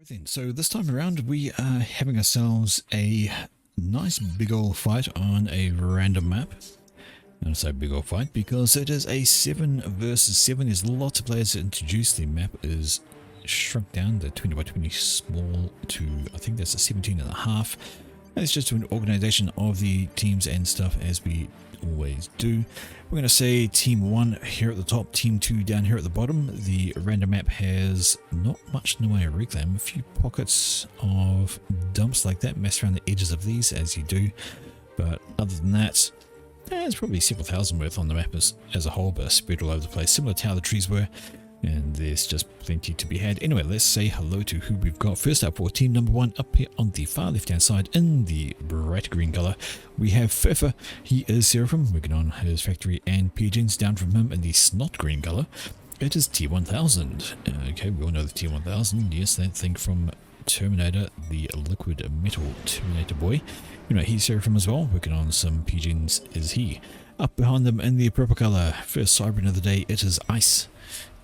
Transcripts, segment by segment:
Then, so this time around we are having ourselves a nice big old fight on a random map. I say big old fight because it is a 7 versus 7. There's lots of players introduced. The map is shrunk down, the 20 by 20 small to, I think that's a 17 and a half. And it's just an organization of the teams and stuff as we always do. We're going to say team 1 here at the top, team 2 down here at the bottom. The random map has not much in the way of reclaim, a few pockets of dumps like that, mess around the edges of these as you do, but other than that, there's probably several thousand worth on the map as a whole, but spread all over the place, similar to how the trees were, and there's just plenty to be had. Anyway, let's say hello to who we've got. First up for team number 1, up here on the far left hand side in the bright green color, we have Furfer. He is Seraphim, working on his factory and pigeons. Down from him in the snot green color, it is T1000. Okay, we all know the T1000, yes, that thing from Terminator, the liquid metal Terminator boy. You know, he's Seraphim as well, working on some pigeons is he. Up behind them in the purple color, first Cybran of the day, it is Ice.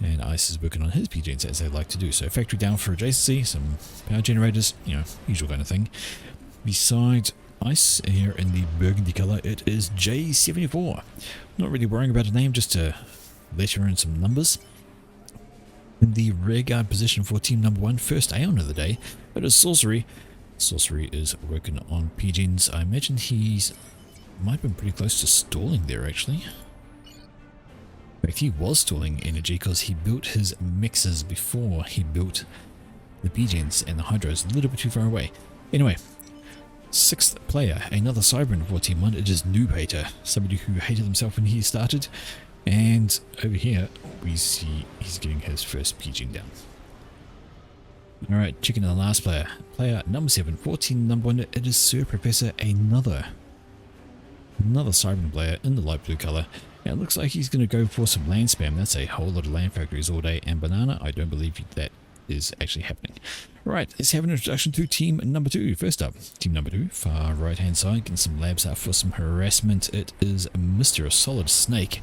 And Ice is working on his pigeons as they like to do. So factory down for adjacency, some power generators, you know, usual kind of thing. Beside Ice, here in the burgundy color, it is J74. Not really worrying about a name, just to let her in some numbers. In the rear guard position for team number 1, first Aeon of the day, it is Sorcery. Sorcery is working on pigeons. I imagine he's might have been pretty close to stalling there actually. In fact, he was stalling energy because he built his mixers before he built the pigeons and the hydros, a little bit too far away. Anyway, 6th player, another Cybran for team 1, it is Noob Hater, somebody who hated himself when he started. And over here, we see he's getting his first pigeon down. Alright, checking the last player. Player number 7, 14 number 1, it is Sir Professor, another Cybran player in the light blue color. And it looks like he's going to go for some land spam. That's a whole lot of land factories all day. And banana, I don't believe that is actually happening. Right, let's have an introduction to team number 2. First up, team number 2, far right hand side, getting some labs out for some harassment. It is Mr. Solid Snake.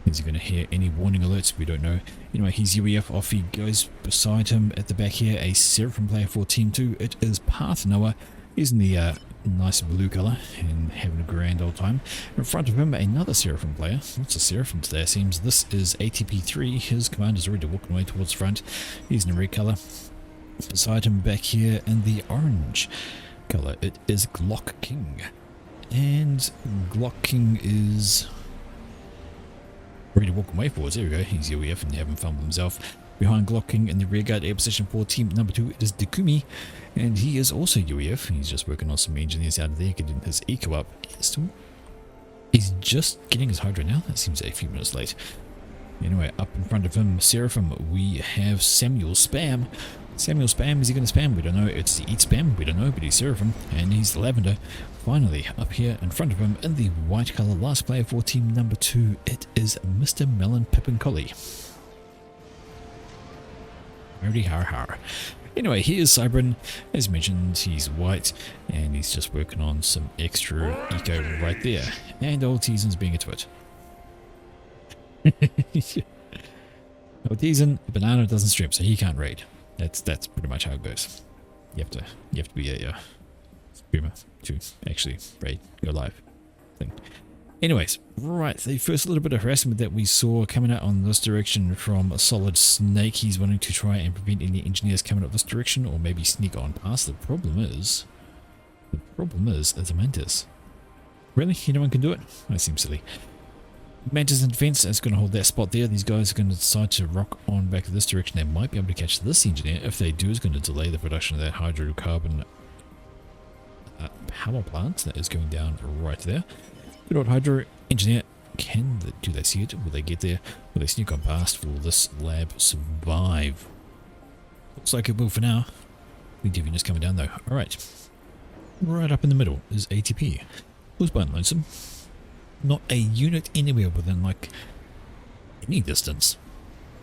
Is he going to hear any warning alerts? We don't know. Anyway, he's UEF, off he goes. Beside him at the back here, a Seraphim player for team 2. It is Path Noah. He's in the nice blue color and having a grand old time. In front of him, another Seraphim player. Lots of Seraphim today, it seems. This is ATP3. His commander's already walking away towards the front. He's in the red color. Beside him back here in the orange color, it is Glock King. And Glock King is ready to walk away forwards. There we go. He's UEF and having fun with himself. Behind Glock King in the rear guard air position for team number 2, it is Dekumi, and he is also UEF. He's just working on some engineers out of there, getting his eco up. He's just getting his hydro now. That seems a few minutes late. Anyway, up in front of him, Seraphim, we have Samuel Spam. Samuel Spam, is he going to spam? We don't know. It's the Eat Spam, we don't know, but he's Seraphim, and he's Lavender. Finally, up here in front of him, in the white color, last player for team number 2, it is Mr. Melon Pippin Collie. Very har. Anyway, here's Cybran. As mentioned, he's white, and he's just working on some extra eco right there. And old Teasen's being a twit. Old Teasen, banana doesn't stream, so he can't raid. That's pretty much how it goes. You have to be a streamer to actually raid, go live thing. Anyways, right, the first little bit of harassment that we saw coming out on this direction from a Solid Snake. He's wanting to try and prevent any engineers coming up this direction, or maybe sneak on past. The problem is the Mantis. Really? Anyone can do it? That seems silly. Mantis in defense is going to hold that spot there. These guys are going to decide to rock on back to this direction. They might be able to catch this engineer. If they do, it's going to delay the production of that hydrocarbon power plant that is going down right there. Good old hydro engineer. Do they see it? Will they get there? Will they sneak on past? Will this lab survive? Looks like it will for now. The Divian is coming down though. Alright. Right up in the middle is ATP. Who's by lonesome? Not a unit anywhere within like any distance.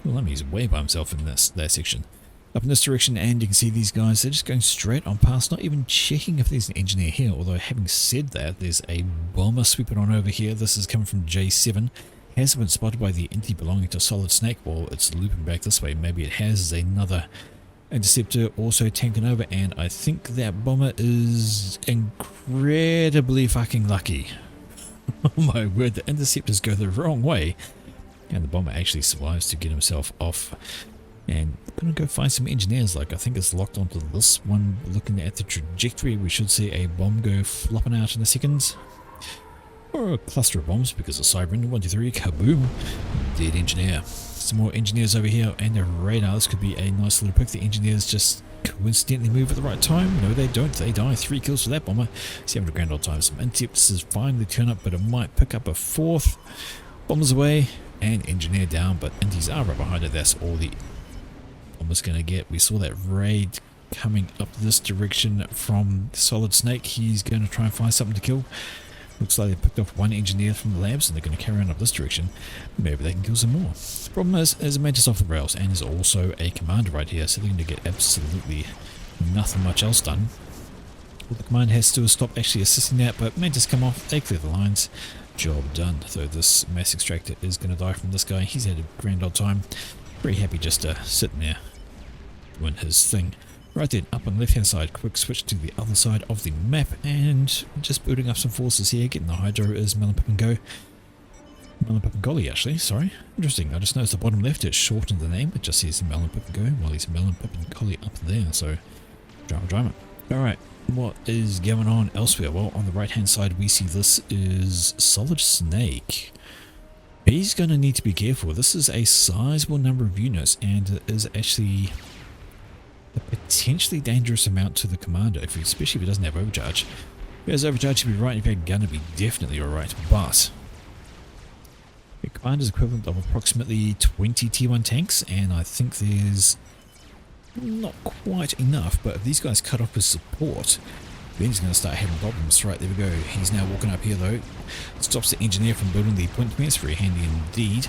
Well, that means he's way by himself in that section. Up in this direction, and you can see these guys, they're just going straight on past, not even checking if there's an engineer here. Although having said that, there's a bomber sweeping on over here. This is coming from J7. Hasn't been spotted by the entity belonging to Solid Snake. Well, it's looping back this way. Maybe it has another Interceptor also tanking over, and I think that bomber is incredibly fucking lucky. Oh my word, the interceptors go the wrong way, and the bomber actually survives to get himself off. And I'm gonna go find some engineers. Like, I think it's locked onto this one. Looking at the trajectory, we should see a bomb go flopping out in a second. Or a cluster of bombs, because of Siren. 1, 2, 3, kaboom. Dead engineer. Some more engineers over here, and the radar. This could be a nice little pick. The engineers just coincidentally move at the right time. No, they don't. They die. 3 kills for that bomber. 700 grand all time. Some interceptors finally turn up, but it might pick up a 4th. Bombers away, and engineer down, but Inties are right behind it. That's all the bombers going to get. We saw that raid coming up this direction from Solid Snake. He's going to try and find something to kill. Looks like they picked off 1 engineer from the labs, and they're going to carry on up this direction. Maybe they can kill some more. The problem is a Mantis off the rails, and there's also a commander right here, so they're going to get absolutely nothing much else done. Well, the commander has to stop actually assisting that, but Mantis come off, they clear the lines. Job done. So this mass extractor is going to die from this guy. He's had a grand old time. Very happy just sitting there doing his thing. Right then, up on the left hand side, quick switch to the other side of the map, and just building up some forces here. Getting the Hydro is Melon Pip and Go. Melon Pip and Golly, actually, sorry. Interesting, I just noticed the bottom left, it's shortened the name. It just says Melon Pip and Go, while he's Melon Pip and Golly up there, so drama. Alright, what is going on elsewhere? Well, on the right hand side, we see this is Solid Snake. He's going to need to be careful. This is a sizable number of units, and it is actually a potentially dangerous amount to the commander, especially if he doesn't have overcharge. If he has overcharge, he'll be right. If he had gun, he'll be definitely alright. But the commander's equivalent of approximately 20 T1 tanks, and I think there's not quite enough. But if these guys cut off his support, then he's going to start having problems. Right, there we go. He's now walking up here though. Stops the engineer from building the point points. Very handy indeed.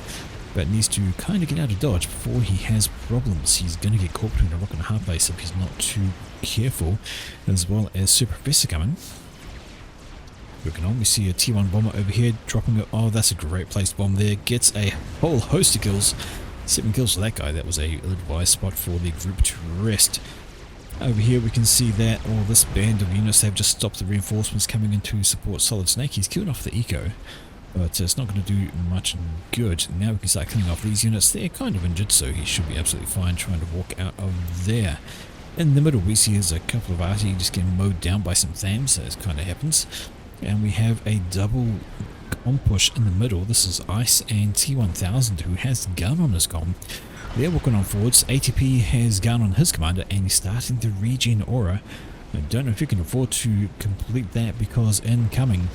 But needs to kind of get out of dodge before he has problems. He's going to get caught between a rock and a hard place if he's not too careful, as well as Super Professor coming. Looking on, we see a T1 bomber over here dropping it. Oh, that's a great placed bomb there. Gets a whole host of kills. 7 kills for that guy. That was a advised spot for the group to rest. Over here we can see that this band of units, they've just stopped the reinforcements coming in to support Solid Snake. He's killed off the eco, but it's not going to do much good. Now we can start killing off these units. They're kind of injured, so he should be absolutely fine trying to walk out of there. In the middle we see there's a couple of arty just getting mowed down by some thams, as kind of happens. And we have a double com push in the middle. This is Ice and T1000, who has gun on his com. They're walking on forwards. ATP has gun on his commander, and he's starting to regen aura. I don't know if you can afford to complete that, because incoming,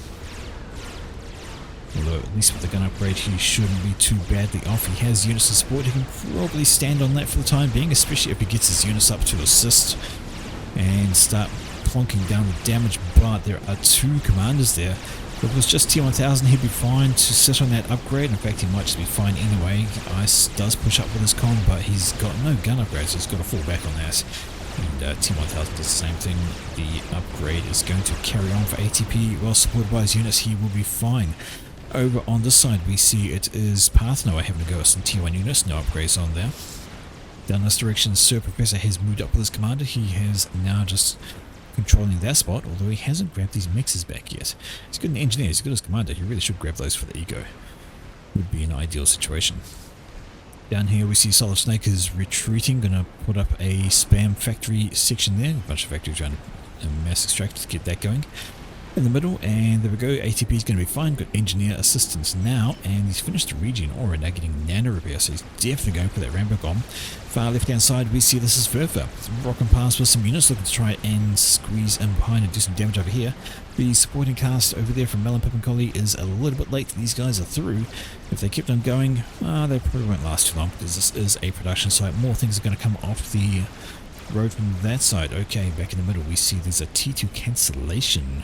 although at least with the gun upgrade he shouldn't be too badly off. He has units to support. He can probably stand on that for the time being, especially if he gets his units up to assist and start plonking down the damage. But there are 2 commanders there. If it was just T1000, he'd be fine to sit on that upgrade. In fact, he might just be fine anyway. Ice does push up with his com, but he's got no gun upgrade, so he's got to fall back on that. And T1000 does the same thing. The upgrade is going to carry on for ATP. Well supported by his units, he will be fine. Over on this side, we see it is Parthenoa having to go with some T1 units. No upgrades on there. Down this direction, Sir Professor has moved up with his commander. He has now just controlling that spot, although he hasn't grabbed these mixes back yet. He's good in engineer, he's good as commander. He really should grab those for the eco. Would be an ideal situation. Down here we see Solid Snake is retreating, going to put up a spam factory section there. A bunch of factories trying to mass extract to get that going. In the middle, and there we go. ATP is going to be fine. Got engineer assistance now, and he's finished the regen aura, now getting nano repair, so he's definitely going for that Rambo bomb. Far left hand side we see this is Furfa. Rocking past with some units, looking to try and squeeze in behind and do some damage over here. The supporting cast over there from Melon Pip and Collie is a little bit late. These guys are through. If they kept on going, they probably won't last too long, because this is a production site. More things are going to come off the road from that side. Okay, back in the middle we see there's a T2 cancellation.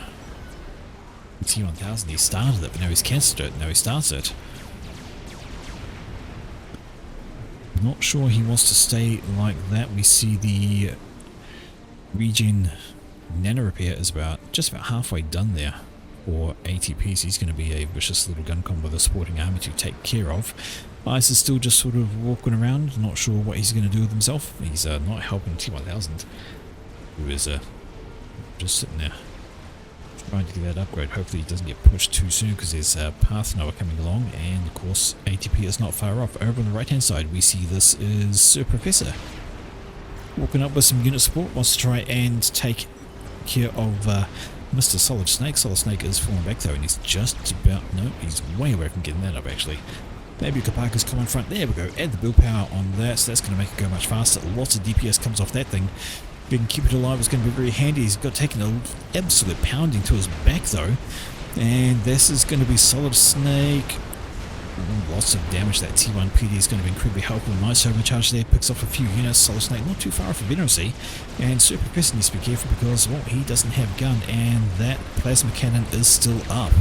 T1000, he started it, but now he's cancelled it. Now he starts it. Not sure he wants to stay like that. We see the regen nano repair is just about halfway done there for ATP, so he's going to be a vicious little gun combo with a supporting army to take care of. Ice is still just sort of walking around, not sure what he's going to do with himself. He's not helping T1000, who is just sitting there trying to get that upgrade. Hopefully he doesn't get pushed too soon, because there's Path Noah coming along, and of course ATP is not far off. Over on the right hand side we see this is Sir Professor walking up with some unit support, wants to try and take care of Mr. Solid Snake. Solid Snake is falling back though, and he's just about, no, he's way away from getting that up actually. Maybe Kapaka's come in front, there we go, add the build power on that, so that's going to make it go much faster. Lots of DPS comes off that thing. If you can keep it alive, it's going to be very handy. He's got taken an absolute pounding to his back though, and this is going to be Solid Snake. Lots of damage. That T1 PD is going to be incredibly helpful. Nice overcharge there, picks off a few units. Solid Snake not too far off of Venerency, and Super Professor needs to be careful because, well, he doesn't have gun, and that plasma cannon is still up,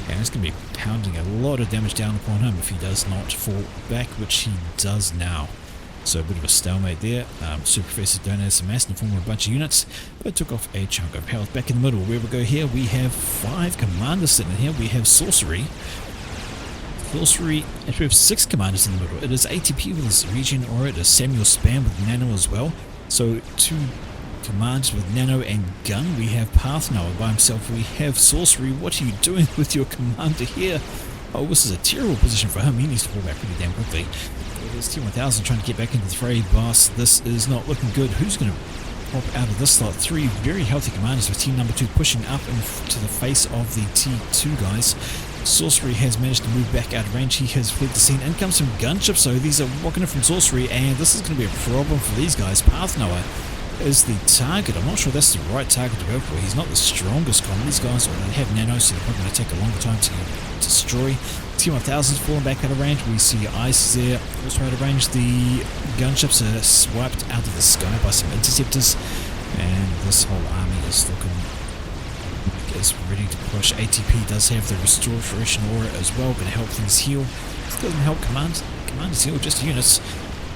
and it's going to be pounding a lot of damage down upon him if he does not fall back, which he does now. So a bit of a stalemate there. Super Professor donated some mass in the form of a bunch of units, but took off a chunk of health. Back in the middle, where we go here, we have 5 commanders sitting in here. We have Sorcery. Actually we have 6 commanders in the middle. It is ATP with his region, or it is Samuel Spam with Nano as well. So 2 commanders with Nano and gun. We have Path Noah by himself. We have Sorcery. What are you doing with your commander here? Oh, this is a terrible position for him. He needs to fall back pretty damn quickly. It is T1000 trying to get back into the fray. Boss, this is not looking good. Who's going to pop out of this slot? 3 very healthy commanders with team number 2 pushing up into the face of the T2 guys. Sorcery has managed to move back out of range. He has fled the scene. In comes some gunships, so these are walking in from Sorcery, and this is going to be a problem for these guys. Path Noah is the target. I'm not sure that's the right target to go for. He's not the strongest con. These guys, well, they have Nano, so they're probably going to take a longer time to destroy. T1000's fallen back out of range. We see Ice there, also out of range. The gunships are swiped out of the sky by some interceptors, and this whole army is looking is ready to push. ATP does have the restoration aura as well, going to help things heal. It doesn't help commanders heal, just units,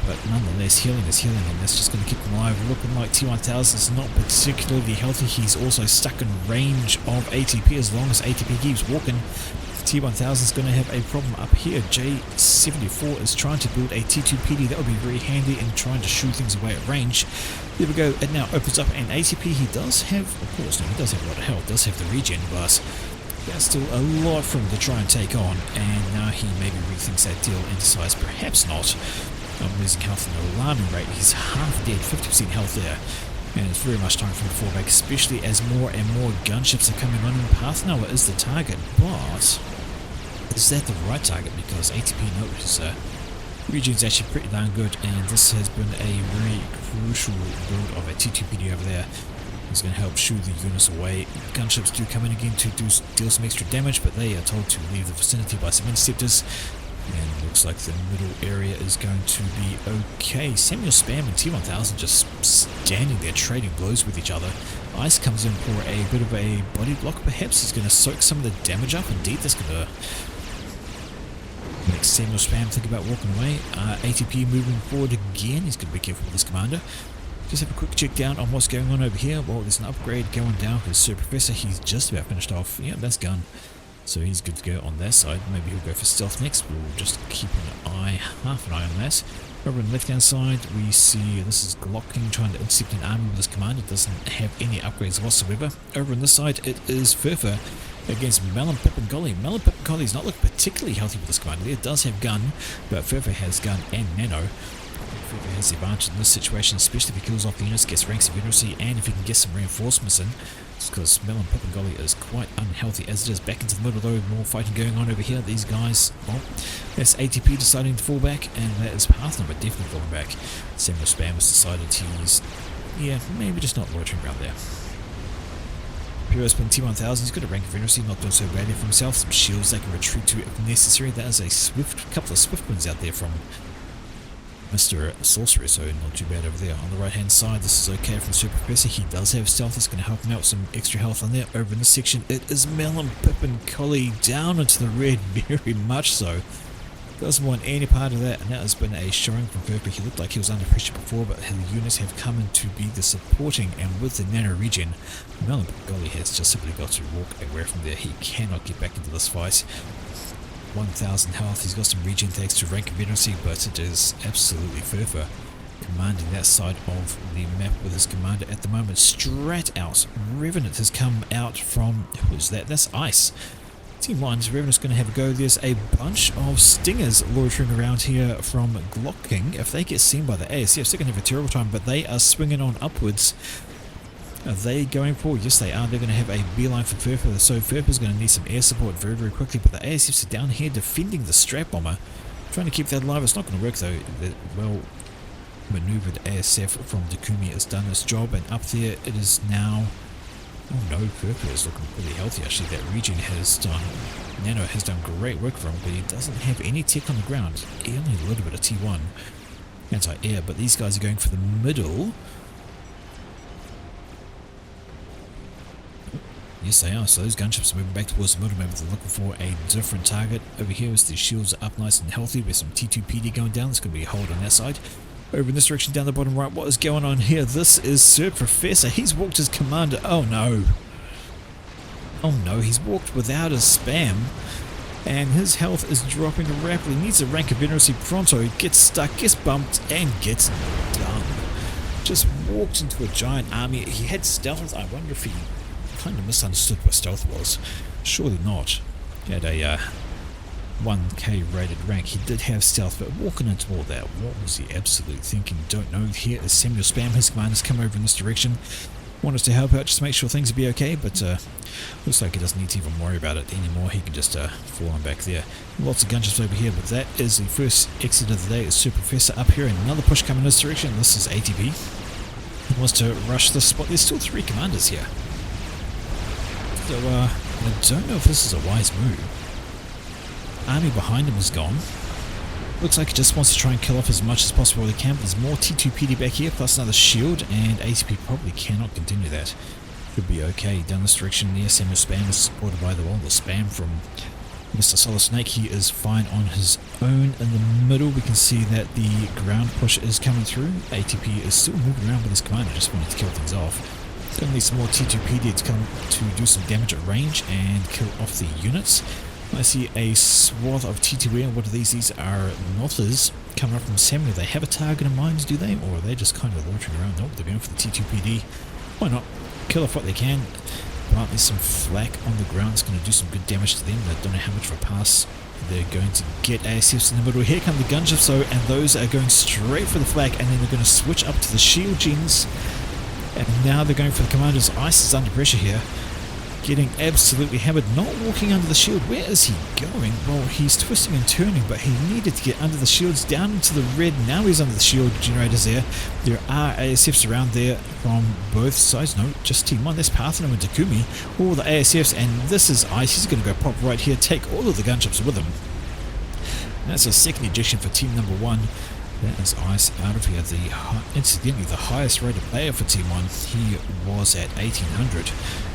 but nonetheless healing is healing, and that's just going to keep them alive. Looking like T1000 is not particularly healthy. He's also stuck in range of ATP. As long as ATP keeps walking, T1000 is going to have a problem up here. J74 is trying to build a T2 PD. That would be very handy in trying to shoo things away at range. There we go. It now opens up, and ATP, he does have, of course, no, he does have a lot of health, does have the regen, but that's still a lot for him to try and take on, and now he maybe rethinks that deal and decides perhaps not. I'm losing health at an alarming rate. He's half dead, 50% health there, and it's very much time for him to fall back, especially as more and more gunships are coming on, and Path Noah is the target, but is that the right target? Because ATP knows regen's actually pretty darn good, and this has been a very crucial build of a T2PD over there. It's going to help shoo the units away. Gunships do come in again to deal some extra damage, but they are told to leave the vicinity by some interceptors, and it looks like the middle area is going to be okay. Samuel Spam and T1000 just standing there trading blows with each other. Ice comes in for a bit of a body block. Perhaps he's going to soak some of the damage up. Indeed, that's going to make Samuel Spam think about walking away. ATP moving forward again. He's going to be careful with this commander. Just have a quick check down on what's going on over here. Well, there's an upgrade going down for Sir Professor. He's just about finished off. Yeah, that's gun. So he's good to go on that side. Maybe he'll go for stealth next. We'll just keep half an eye on that. Over on the left hand side, we see this is Glocking trying to intercept an army with his commander. Doesn't have any upgrades whatsoever. Over on this side, it is Furfa against Melon Pip and Golly. Melon Pip and Golly is not looking particularly healthy with this commander. It does have gun, but Furfa has gun and Nano. Furfa has the advantage in this situation, especially if he kills off the units, gets ranks of Venerency, and if he can get some reinforcements in. Because Melon Pip and Golly is quite unhealthy as it is. Back into the middle though, more fighting going on over here. These guys, well, that's ATP deciding to fall back, and that is Path Noah definitely falling back. Samuel Spam has decided he's, yeah, maybe just not loitering around there. Hero's been T1000, he's got a rank of Venerency, not doing so badly for himself. Some shields they can retreat to if necessary. That is a couple of swift ones out there from Mr. Sorcerer, so not too bad over there. On the right hand side, this is okay from Super Professor. He does have stealth, it's going to help him out with some extra health on there. Over in this section, it is Melon Pip and Collie down into the red, very much so. Doesn't want any part of that, and that has been a showing from Furfa. He looked like he was under pressure before, but the units have come in to be the supporting, and with the nano regen, Melon Pip and Collie has just simply got to walk away from there. He cannot get back into this fight. 1,000 health. He's got some regen thanks to rank and veterancy, but it is absolutely Furfer commanding that side of the map with his commander at the moment. Strat out. Revenant has come out from... who is that? That's Ice. Team 1's Revenant's going to have a go. There's a bunch of stingers loitering around here from Glocking. If they get seen by the ASFs, they're going to have a terrible time, but they are swinging on upwards. Are they going for? Yes, they are. They're going to have a beeline for Furfer, so Furfer's going to need some air support very, very quickly, but the ASFs are down here defending the Strat Bomber. Trying to keep that alive. It's not going to work, though. The well maneuvered ASF from Takumi has done this job, and up there it is now... oh no, Furfer is looking really healthy actually. That regen has done... Nano has done great work for him, but he doesn't have any tech on the ground. Only a little bit of T1 anti-air, but these guys are going for the middle. Yes, they are. So those gunships are moving back towards the middle. Maybe they're looking for a different target. Over here, as the shields are up nice and healthy, with some T2PD going down. There's going to be a hold on that side. Over in this direction, down the bottom right, what is going on here? This is Sir Professor. He's walked his commander. Oh no. Oh no, he's walked without his spam. And his health is dropping rapidly. Needs a rank of veterancy pronto. He gets stuck, gets bumped, and gets done. Just walked into a giant army. He had stealth. I wonder if he kind of misunderstood what stealth was. Surely not. He had a 1k rated rank. He did have stealth, but walking into all that, what was he absolutely thinking? Don't know. Here is Samuel Spam. His commanders come over in this direction. Want us to help out just to make sure things will be okay, but looks like he doesn't need to even worry about it anymore. He can just fall on back there. Lots of gunships over here, but that is the first exit of the day. It's Sir Professor up here, and another push coming in this direction. This is ATP. He wants to rush this spot. There's still 3 commanders here. So I don't know if this is a wise move. Army behind him is gone. Looks like he just wants to try and kill off as much as possible while he can. There's more T2PD back here, plus another shield, and ATP probably cannot continue that. Could be okay. Down this direction, the Samuel Spam is supported by the spam from Mr. Solid Snake. He is fine on his own. In the middle, we can see that the ground push is coming through. ATP is still moving around with his commander, just wanting to kill things off. Going to need some more T2PD to come to do some damage at range and kill off the units. I see a swath of T2A. What are these? These are Nothers coming up from Samuel. They have a target in mind, do they? Or are they just kind of loitering around? Nope, they're going for the T2PD. Why not? Kill off what they can. But there's some flak on the ground. It's going to do some good damage to them. I don't know how much of a pass they're going to get. ASFs in the middle. Here come the gunships though, and those are going straight for the flak, and then they're going to switch up to the shield gens. And now they're going for the commanders. Ice is under pressure here. Getting absolutely hammered. Not walking under the shield. Where is he going? Well, he's twisting and turning, but he needed to get under the shields, down into the red. Now he's under the shield generators there. There are ASFs around there from both sides. No, just T1. That's Parthenon and Takumi. All the ASFs, and this is Ice. He's going to go pop right here, take all of the gunships with him. And that's a second ejection for team number 1. That is Ice out of here. Incidentally, the highest rated player for Team 1, he was at 1800.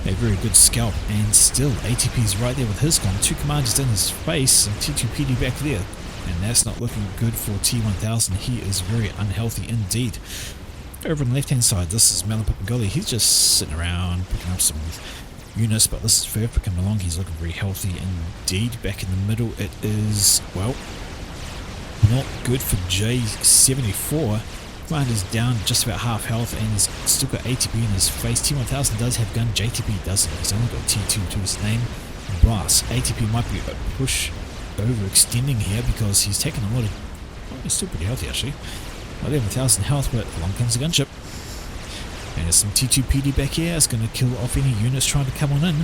A very good scalp, and still ATP's right there with his gun. 2 commanders in his face, and T2PD back there. And that's not looking good for T1000. He is very unhealthy indeed. Over on the left hand side, this is Malapapagoli. He's just sitting around picking up some units, but this is Furfer coming along. He's looking very healthy indeed. Back in the middle, it is, well, not good for J74. Commander's down just about half health, and he's still got ATP in his face. T1000 does have gun, JTP doesn't. He's only got T2 to his name. But ATP might be a push overextending here because he's taken a lot of... well, he's still pretty healthy actually. 11,000 health, but along comes the gunship. And there's some T2PD back here. It's going to kill off any units trying to come on in.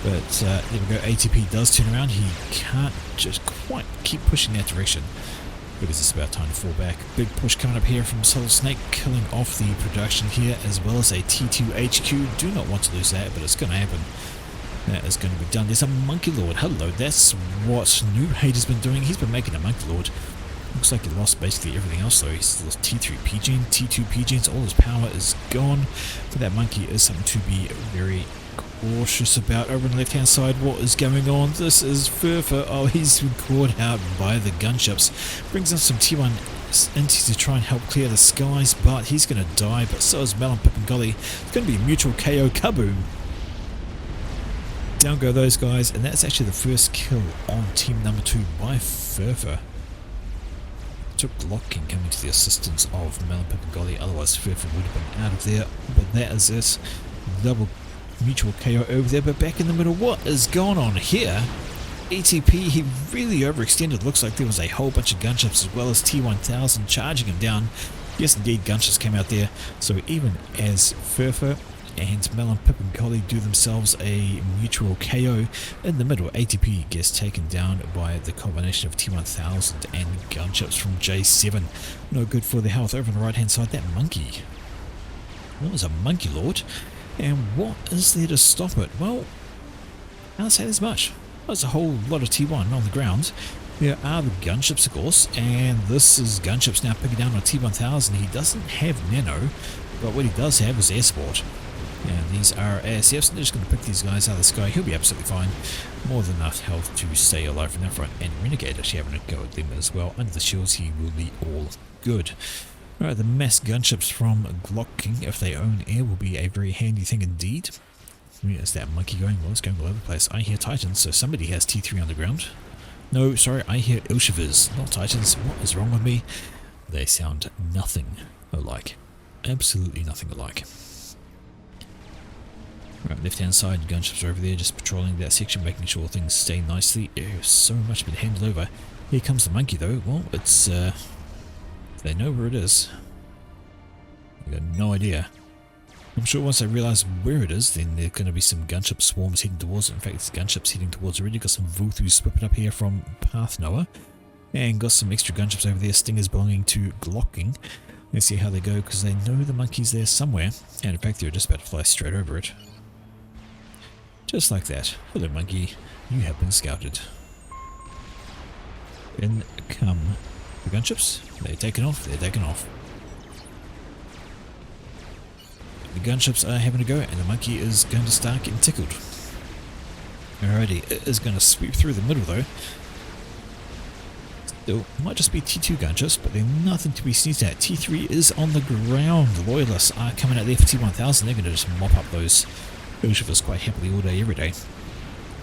But there we go, ATP does turn around. He can't just quite keep pushing that direction because it's about time to fall back. Big push coming up here from Solid Snake, killing off the production here as well as a T2HQ. Do not want to lose that, but it's going to happen. That is going to be done. There's a Monkey Lord. Hello, that's what Noob Hate has been doing. He's been making a Monkey Lord. Looks like he lost basically everything else though. He's lost T3 PGen, T2 PGens, all his power is gone. But that monkey is something to be very cautious about. Over on the left hand side, what is going on? This is Furfer. Oh, he's been caught out by the gunships. Brings in some T1 entities to try and help clear the skies, but he's going to die, but so is Melon Pip and Golly. It's going to be a mutual KO kaboom. Down go those guys, and that's actually the first kill on team number 2 by Furfer. Took Glocking coming to the assistance of Melon, Pip and Golly, otherwise Furfer would have been out of there. But that is it. Double mutual KO over there, but back in the middle, what is going on here? ATP, he really overextended. Looks like there was a whole bunch of gunships as well as T1000 charging him down. Yes, indeed, gunships came out there. So even as Furfer and Melon, Pip and Golly do themselves a mutual KO in the middle, ATP gets taken down by the combination of T1000 and gunships from J7. No good for the health. Over on the right hand side, that monkey. That was a monkey lord. And what is there to stop it? Well, I can't say there's much. There's a whole lot of T1 on the ground. There are the gunships, of course, and this is gunships now picking down on T1000. He doesn't have nano, but what he does have is air support. And these are ASFs, and they're just going to pick these guys out of the sky. He'll be absolutely fine. More than enough health to stay alive from that front. And Renegade actually having a go at them as well. Under the shields, he will be all good. Alright, the mass gunships from Glock King, if they own air, will be a very handy thing indeed. Where's that monkey going? Well, it's going all over the place. I hear Titans, so somebody has T3 on the ground. No, sorry, I hear Ilshivers, not Titans. What is wrong with me? They sound nothing alike. Absolutely nothing alike. Right, left hand side, gunships are over there, just patrolling that section, making sure things stay nicely. So much been handed over. Here comes the monkey though. Well, it's they know where it is. I got no idea. I'm sure once they realise where it is, then there are going to be some gunship swarms heading towards it. In fact, the gunships heading towards it already. Got some Vulthus whipping up here from Path Noah. And got some extra gunships over there. Stingers belonging to Glocking. Let's see how they go, because they know the monkey's there somewhere. And in fact, they're just about to fly straight over it. Just like that. Hello, monkey. You have been scouted. In come the gunships. They're taken off. They're taken off. The gunships are having a go, and the monkey is going to start getting tickled. Alrighty, it is going to sweep through the middle though. Still, might just be T2 gunships, but they're nothing to be sneezed at. T3 is on the ground. Loyalists are coming out there for T1000. They're going to just mop up those Ilshivers quite happily all day, every day.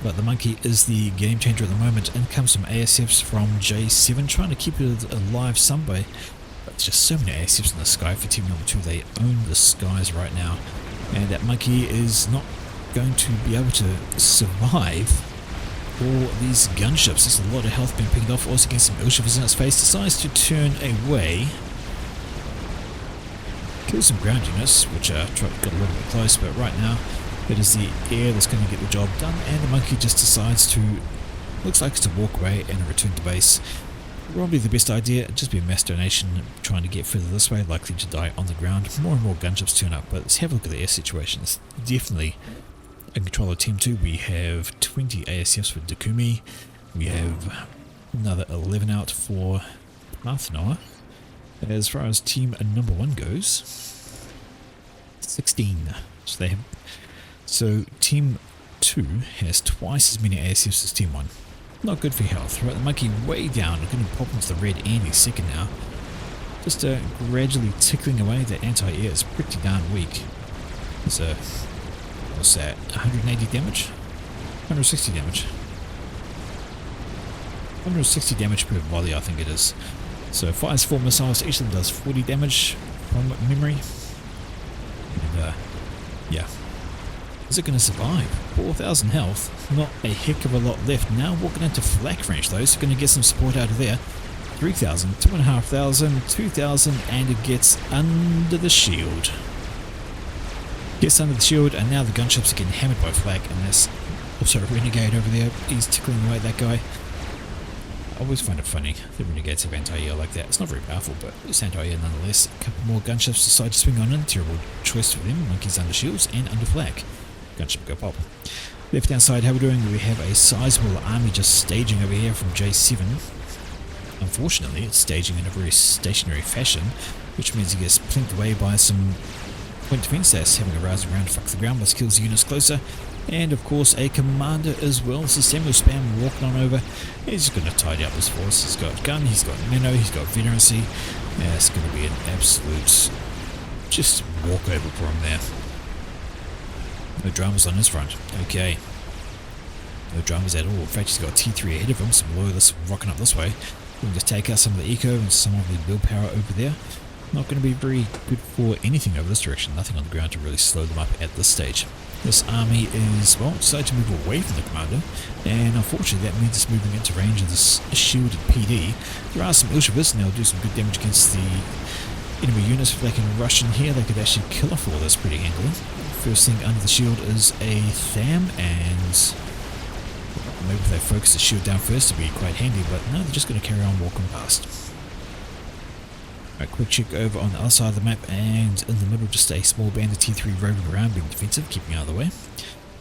But the monkey is the game changer at the moment, and comes some ASFs from J7, trying to keep it alive some way. But there's just so many ASFs in the sky for team number 2. They own the skies right now, and that monkey is not going to be able to survive all these gunships. There's a lot of health being picked off. Also getting some Ilshivers in its face. Decides to turn away. Kill some ground units, which got a little bit close, but right now it is the air that's going to get the job done, and the monkey just decides to, looks like it's to walk away and return to base. Probably the best idea, just be a mass donation, trying to get further this way, likely to die on the ground. More and more gunships turn up, but let's have a look at the air situation. It's definitely in control of Team 2. We have 20 ASFs for Dakumi. We have another 11 out for Path Noah. As far as team number 1 goes, 16. So team 2 has twice as many ASFs as team 1. Not good for health. Right, the monkey way down. Going to pop into the red any second now. Just gradually tickling away. The anti-air is pretty darn weak. So, what's that? 180 damage? 160 damage. 160 damage per volley, I think it is. So fires 4 missiles. Each of them does 40 damage from memory. And yeah. Is it going to survive? 4,000 health, not a heck of a lot left. Now walking into flak range though, so going to get some support out of there. 3,000, 2,500, 2,000, and it gets under the shield. Gets under the shield, and now the gunships are getting hammered by flak, and there's also a renegade over there. He's tickling away at that guy. I always find it funny that renegades have anti-air like that. It's not very powerful, but it's anti-air nonetheless. A couple more gunships decide to swing on in. Terrible choice for them. Monkeys under shields and under flak. Gunship go pop. Left hand side, how we're doing, we have a sizable army just staging over here from J7. Unfortunately, it's staging in a very stationary fashion, which means he gets plinked away by some point defense that's having a rouse around to fuck the ground, but kills the units closer. And of course a commander as well. So Samuel Spam walking on over. He's going to tidy up his force. He's got gun, he's got nano, he's got veterancy. Yeah, it's going to be an absolute just walkover for him there. No dramas on his front. Okay. No dramas at all. In fact, he's got T3 ahead of him, some loyalists rocking up this way. We can just take out some of the eco and some of the build power over there. Not going to be very good for anything over this direction. Nothing on the ground to really slow them up at this stage. This army is, well, decided to move away from the commander, and unfortunately that means it's moving into range of this shielded PD. There are some Ilshavas, and they'll do some good damage against the enemy units. If they can rush in here, they could actually kill off all this pretty handily. First thing under the shield is a Tham, and maybe if they focus the shield down first, it'd be quite handy, but no, they're just going to carry on walking past. Alright, quick check over on the other side of the map, and in the middle just a small band of T3 roving around, being defensive, keeping out of the way.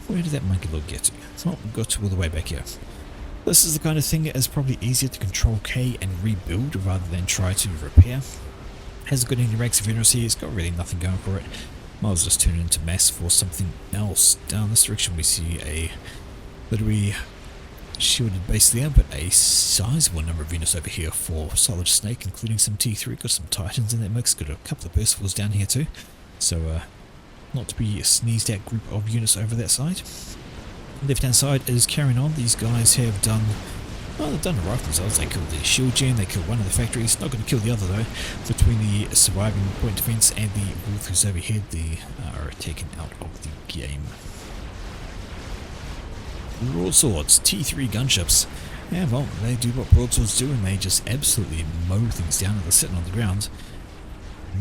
Where did that monkey lord get to? Oh, got to all the way back here. This is the kind of thing that is probably easier to control K and rebuild rather than try to repair. Has got any ranks of veterancy, it's got really nothing going for it. Might as well just turn it into mass for something else. Down this direction we see a literally shielded base there, but a sizable number of units over here for Solid Snake, including some T3. Got some Titans in that mix, got a couple of Percivals down here too. So not to be sneezed at group of units over that side. Left hand side is carrying on. These guys have done, well, they've done alright themselves. They killed the shield gen, they killed one of the factories, not going to kill the other though. Between the surviving point defense and the wolf who's overhead, they are taken out of the game. Broadswords, T3 gunships. Yeah, well, they do what broadswords do, and they just absolutely mow things down and they're sitting on the ground.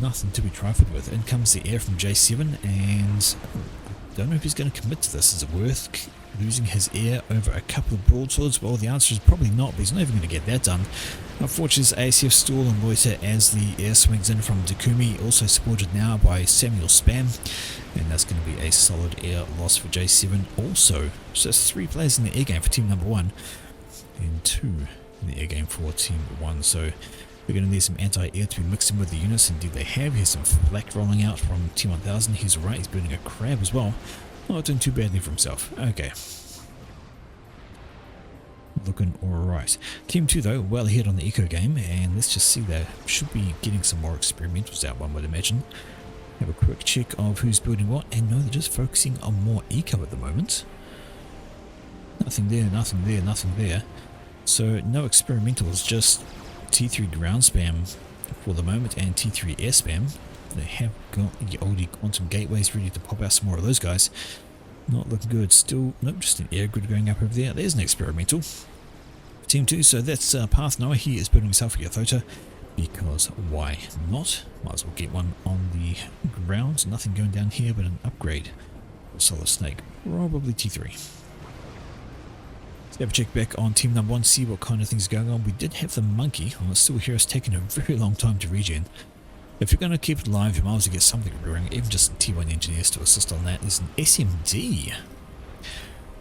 Nothing to be trifled with. In comes the air from J7, and I don't know if he's going to commit to this. Is it worth losing his air over a couple of broadswords? Well, the answer is probably not, but he's not even going to get that done. Unfortunately, it's ASF stall and loiter as the air swings in from Dakumi, also supported now by Samuel Spam, and that's going to be a solid air loss for J7 also. So it's 3 players in the air game for team number 1, and 2 in the air game for team 1, so we're going to need some anti-air to be mixed in with the units. Indeed they have. Here's some flak rolling out from T1000. He's alright, he's building a crab as well. Not doing too badly for himself. Okay. Looking alright. Team 2 though, well ahead on the eco game, and let's just see, they should be getting some more experimentals out, one would imagine. Have a quick check of who's building what, and no, they're just focusing on more eco at the moment. Nothing there, nothing there, nothing there. So no experimentals, just T3 ground spam for the moment and T3 air spam. They have got the oldie quantum gateways ready to pop out some more of those guys. Not looking good. Still, nope, just an air grid going up over there. There's an experimental. Team 2, so that's Path Noah. He is building himself a Yathota, because why not? Might as well get one on the ground. Nothing going down here but an upgrade. Solid Snake, probably T3. Let's have a check back on team number 1, see what kind of things are going on. We did have the monkey. Well, it's still here. It's taken a very long time to regen. If you're going to keep it alive, you might as well get something brewing, even just T1 engineers to assist on that. There's an SMD.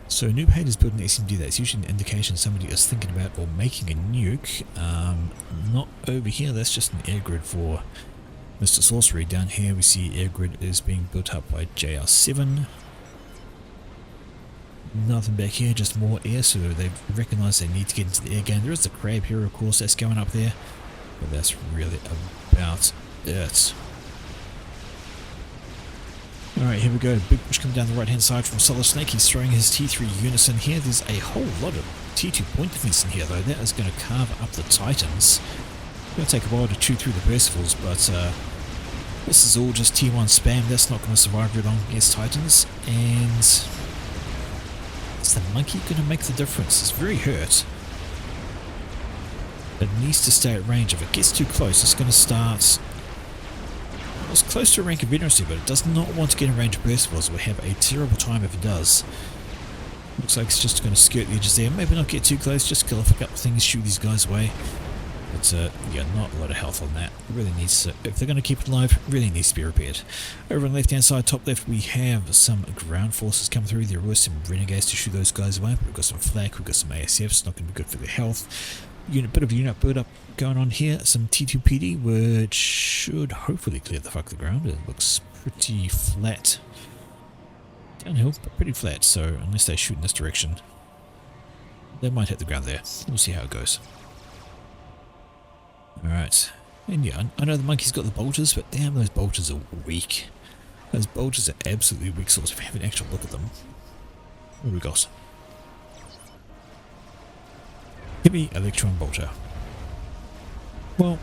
So Noob Hate is building an SMD. That's usually an indication somebody is thinking about or making a nuke. Not over here, that's just an air grid for Mr. Sorcery. Down here we see air grid is being built up by JR7. Nothing back here, just more air, so they've recognised they need to get into the air game. There is the crab here, of course, that's going up there, but that's really about it. Alright, here we go. Big push coming down the right hand side from Solid Snake. He's throwing his T3 units in here. There's a whole lot of T2 point defense in here though. That is going to carve up the Titans. It's going to take a while to chew through the Percivals, but this is all just T1 spam. That's not going to survive very long against Titans. And is the monkey going to make the difference? It's very hurt. It needs to stay at range. If it gets too close, it's going to start... Well, it's close to a rank of veterancy, but it does not want to get in range of Percivals. We'll have a terrible time if it does. Looks like it's just going to skirt the edges there. Maybe not get too close, just kill off a couple of things, shoot these guys away. But yeah, not a lot of health on that. It really needs to, if they're going to keep it alive, it really needs to be repaired. Over on the left hand side, top left, we have some ground forces come through. There were some renegades to shoot those guys away, but we've got some flak, we've got some ASFs, not going to be good for their health. Bit of unit build up going on here. Some T2 PD, which should hopefully clear the fuck the ground. It looks pretty flat. Downhill, but pretty flat, so unless they shoot in this direction, they might hit the ground there. We'll see how it goes. Alright, and yeah, I know the monkey's got the bolters, but damn, those bolters are weak. Those bolters are absolutely weak, so if we have an actual look at them. What do we got? Heavy electron bolter. Well,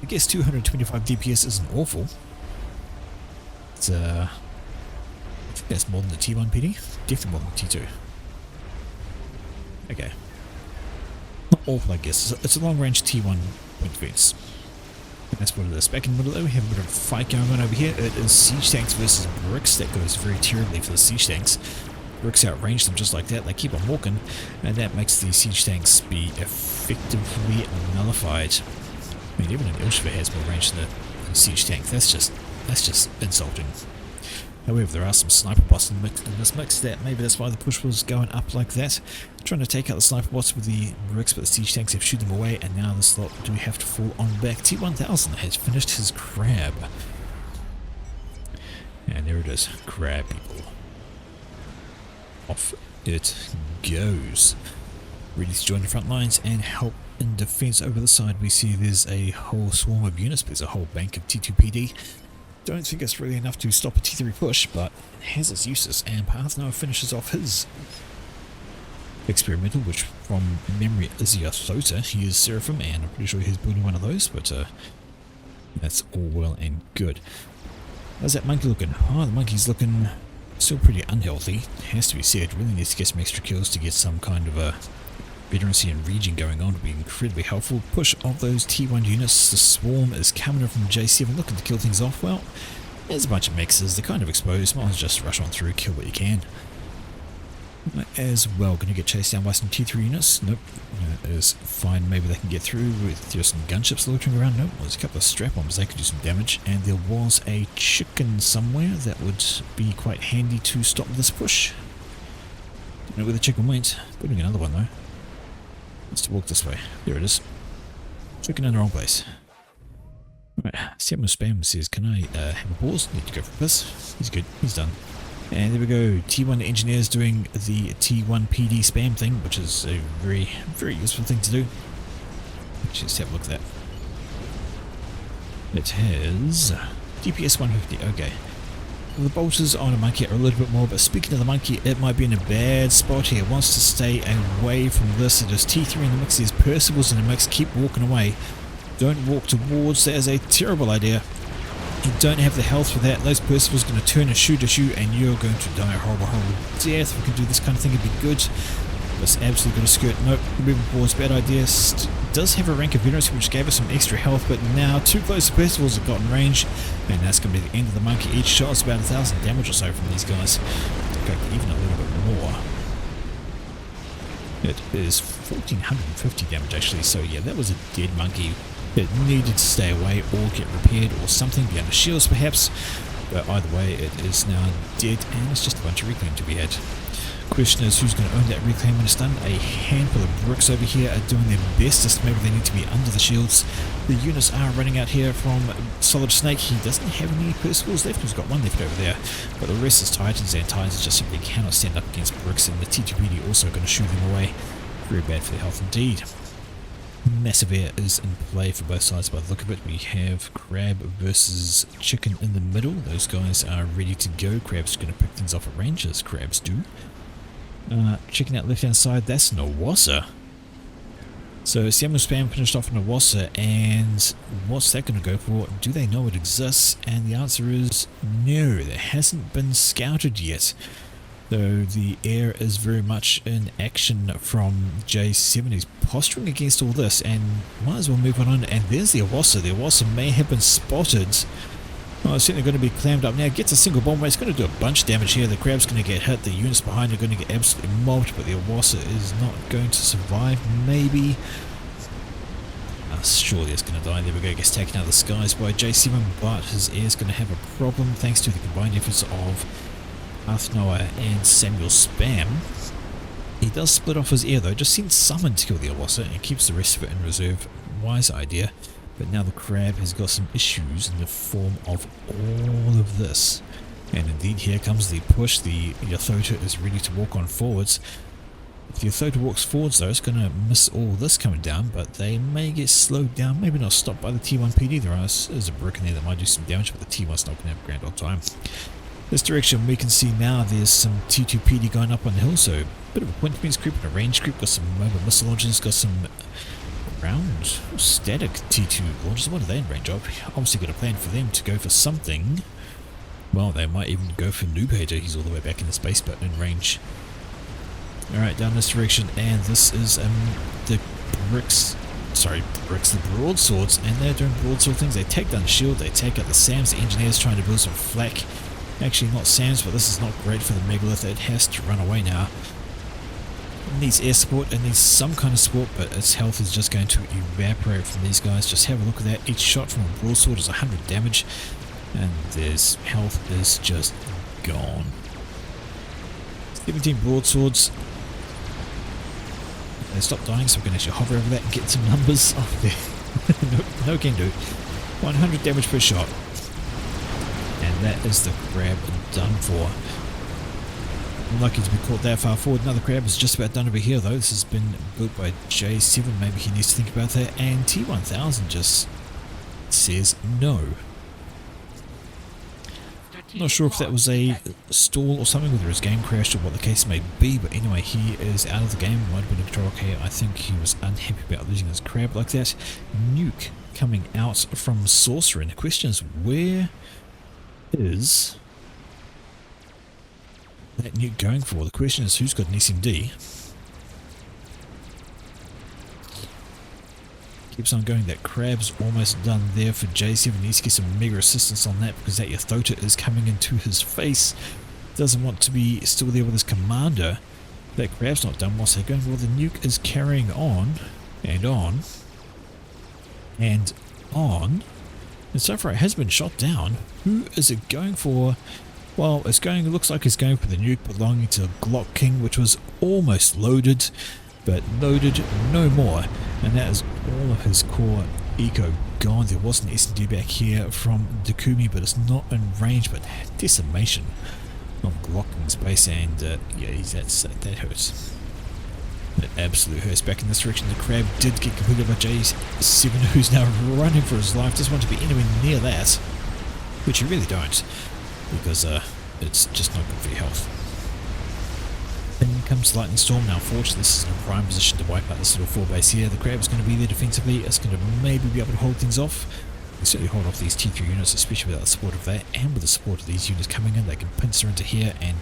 I guess 225 DPS isn't awful. It's I think that's more than the T1 PD. Definitely more than the T2. Okay. Not awful, I guess. It's a long-range T1 point defense. And that's what it is. Back in the middle, though, we have a bit of a fight going on over here. It is siege tanks versus bricks. That goes very terribly for the siege tanks. Bricks outrange them just like that. They keep on walking, and that makes the siege tanks be effectively nullified. I mean, even an Ilshva has more range than a siege tank. That's just insulting. However, there are some sniper bots in this mix. That maybe that's why the push was going up like that. Trying to take out the sniper bots with the bricks, but the siege tanks have shooed them away, and now this lot do have to fall on back. T1000 has finished his crab. And there it is. Crab people. Off it goes. Ready to join the front lines and help in defense. Over the side we see there's a whole swarm of units. There's a whole bank of T2PD. Don't think it's really enough to stop a T3 push, but it has its uses, and Path now finishes off his experimental, which from memory is Yathota. He is Seraphim, and I'm pretty sure he's building one of those, but that's all well and good. How's that monkey looking? Oh, the monkey's looking still pretty unhealthy. It has to be said. Really needs to get some extra kills to get some kind of a veterancy and region going on. Would be incredibly helpful. Push of those T1 units. The swarm is coming in from J7, looking to kill things off. Well, there's a bunch of mixes. They're kind of exposed. Might as well just rush on through, kill what you can. As well, going to get chased down by some T3 units. Nope, that is fine. Maybe they can get through with just some gunships loitering around. Nope, there's a couple of strap-ons. They could do some damage. And there was a chicken somewhere that would be quite handy to stop this push. Don't know where the chicken went. Putting another one though. Let's walk this way. There it is. Chicken in the wrong place. Right, Samuel Spam says, can I have a pause? Need to go for a piss. He's good. He's done. And there we go, T1 engineers doing the T1 PD spam thing, which is a very, very useful thing to do. Let's just have a look at that. It has DPS 150, okay. The bolters on a monkey are a little bit more, but speaking of the monkey, it might be in a bad spot here. It wants to stay away from this. It is T3 in the mix, there's Percival's in the mix, keep walking away. Don't walk towards, that is a terrible idea. You don't have the health for that. Those Percival's going to turn and shoot at you, and you're going to die a horrible, horrible death. If we can do this kind of thing, it'd be good. It's absolutely going to skirt. Nope, moving forwards, bad idea. Does have a rank of veterancy, which gave us some extra health, but now too close to Percival's have gotten range, and that's going to be the end of the monkey. Each shot is about 1,000 damage or so from these guys. In fact, even a little bit more. It is 1,450 damage actually, so yeah, that was a dead monkey. It needed to stay away or get repaired or something, be under shields perhaps, but either way it is now dead and it's just a bunch of reclaim to be had. Question is, who's going to own that reclaim when it's done? A handful of bricks over here are doing their bestest. Maybe they need to be under the shields. The units are running out here from Solid Snake. He doesn't have any Percivals left. He's got one left over there, but the rest is Titans, and Titans just simply cannot stand up against bricks, and the T2PD also going to shoot them away. Very bad for their health indeed. Massive air is in play for both sides by the look of it. We have Crab versus Chicken in the middle. Those guys are ready to go. Crab's going to pick things off at range, as crabs do. Chicken out left hand side, that's an Awassa. So Samuel Spam finished off an Awassa, and what's that going to go for? Do they know it exists? And the answer is no, that hasn't been scouted yet. So the air is very much in action from J7. He's posturing against all this, and might as well move on. And there's the Awassa. The Awassa may have been spotted. Oh, it's certainly going to be clammed up now. Gets a single bomb. It's going to do a bunch of damage here. The crab's going to get hit. The units behind are going to get absolutely mobbed, but the Awassa is not going to survive. Maybe. Surely it's going to die. There we go. Gets taken out of the skies by J7, but his air's going to have a problem thanks to the combined efforts of Noah and Samuel Spam. He does split off his air though, just sends someone to kill the Awassa and keeps the rest of it in reserve. Wise idea, but now the crab has got some issues in the form of all of this. And indeed here comes the push. The Yathota is ready to walk on forwards. If the Yathota walks forwards though, it's going to miss all this coming down, but they may get slowed down, maybe not stopped by the T1 PD. There is a brick in there that might do some damage, but the T1's not going to have a grand old time. This direction we can see now there's some T2PD going up on the hill, so a bit of a point means creep and a range creep, got some mobile missile launchers, got some ground static T2 launchers. What are they in range of? Obviously got a plan for them to go for something. Well, they might even go for Noob Hater, he's all the way back in the space but in range. Alright, down this direction, and this is the the broadswords, and they're doing broadsword things. They take down the shield, they take out the SAMs, the engineers trying to build some flak. Actually not SAMs, but this is not great for the megalith, it has to run away now. It needs air support, it needs some kind of support, but its health is just going to evaporate from these guys. Just have a look at that, each shot from a broadsword is 100 damage, and their health is just gone. 17 broadswords. They stopped dying, so we can actually hover over that and get some numbers. Oh, there. no can do. 100 damage per shot. And that is the crab done for. Unlucky to be caught that far forward. Another crab is just about done over here, though. This has been built by J7. Maybe he needs to think about that. And T1000 just says no. Not sure if that was a stall or something, whether his game crashed or what the case may be, but anyway, he is out of the game. Might have been a control. Okay, I think he was unhappy about losing his crab like that. Nuke coming out from Sorcerer, and the question is, where is that nuke going for? The question is, who's got an SMD? Keeps on going. That crab's almost done there for J7. Needs to get some mega assistance on that, because that Yathota is coming into his face. Doesn't want to be still there with his commander. That crab's not done. What's that going? Well, the nuke is carrying on and on and on. And so far it has been shot down. Who is it going for? Well, it looks like it's going for the nuke belonging to Glock King, which was almost loaded, but loaded no more. And that is all of his core eco gone. There was an SMD back here from Dakumi, but it's not in range, but decimation of Glock King's base, and yeah, that hurts. That absolutely hurts. Back in this direction, the crab did get completed by J7, who's now running for his life. Doesn't want to be anywhere near that, which you really don't, because it's just not good for your health. In comes the Lightning Storm. Now, unfortunately, this is in a prime position to wipe out this little 4 base here. The crab is going to be there defensively. It's going to maybe be able to hold things off. We can certainly hold off these T3 units, especially without the support of that, and with the support of these units coming in. They can pincer into here and